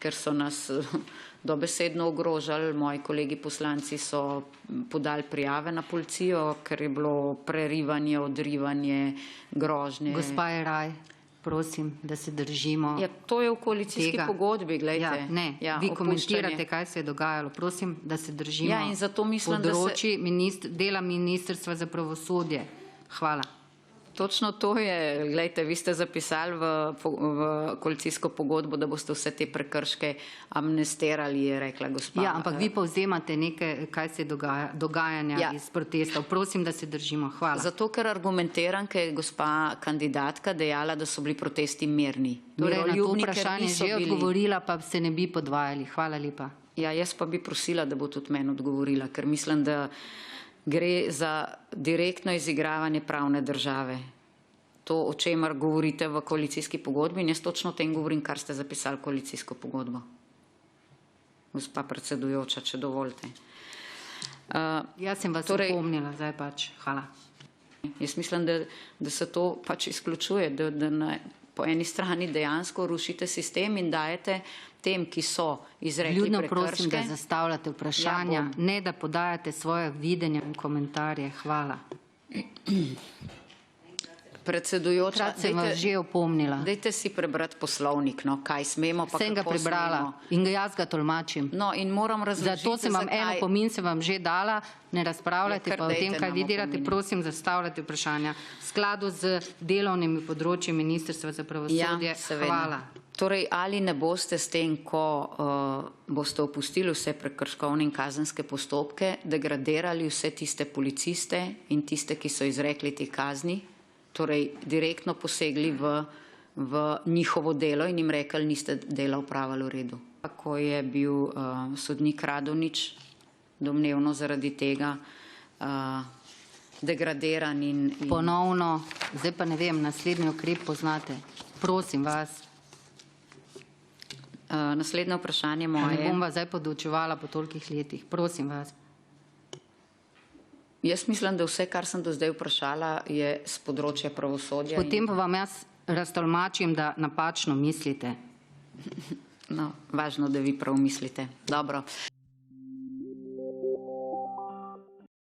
ker so nas dobesedno ogrožali. Moji kolegi poslanci so podali prijave na policijo, ker je bilo prerivanje, odrivanje, grožnje. Gospa Jeraj, prosim, da se držimo. Ja, to je v koalicijski pogodbi, gledajte. Vi komentirate, kaj se je dogajalo. Prosim, da se držimo in zato mislim, področji dela Ministrstva za pravosodje. Hvala. Točno to je, gledajte, vi ste zapisali v koalicijsko pogodbo, da boste vse te prekrške amnestirali, je rekla gospa. Ja, ampak vi povzemate nekaj, kaj se dogajanja iz protestov. Prosim, da se držimo. Hvala. Zato, ker argumentiram, ker je gospa kandidatka dejala, da so bili protesti mirni. Torej, na to vprašanje že odgovorila, pa se ne bi podvajali. Hvala lepa. Ja, jaz pa bi prosila, da bo tudi meni odgovorila, ker mislim, da gre za direktno izigravanje pravne države. To, o čemer govorite v koalicijski pogodbi, in jaz točno o tem govorim, kar ste zapisali v koalicijsko pogodbo. Gospa predsedujoča, če dovolite. Jaz sem vas opomnila, zdaj pač. Hvala. Jaz mislim, da se to pač izključuje, da po eni strani dejansko rušite sistem in dajete tem, ki so izrekli prekrške. Ljudno prosim, da zastavljate vprašanja, ne da podajate svoje videnje in komentarje. Hvala. Predsedujoča, sem vas že opomnila. Dajte si prebrati poslovnik, no, kaj smemo, pa kako smemo. Sem ga prebrala in jaz ga tolmačim. No, in moram razložiti, zato sem vam en opomin se vam že dala, ne razpravljate pa o tem, kaj vi delate, prosim, zastavljate vprašanja v skladu z delovnimi področji Ministrstva za pravosodje. Hvala. Torej, ali ne boste s tem, ko boste opustili vse prekrškovne in kazenske postopke, degradirali vse tiste policiste in tiste, ki so izrekli te kazni, torej direktno posegli v njihovo delo in jim rekli, niste dela opravili v redu. Ko je bil sodnik Radonjić domnevno zaradi tega degradiran in... Ponovno, zdaj pa ne vem, naslednji ukrep poznate. Prosim vas. Naslednje vprašanje moje... Ne bom vas zdaj podučevala po tolikih letih. Prosim vas. Jaz mislim, da vse, kar sem do zdaj vprašala, je z področja pravosodja. Potem pa vam jaz raztolmačim, da napačno mislite. No, važno, da vi prav mislite. Dobro.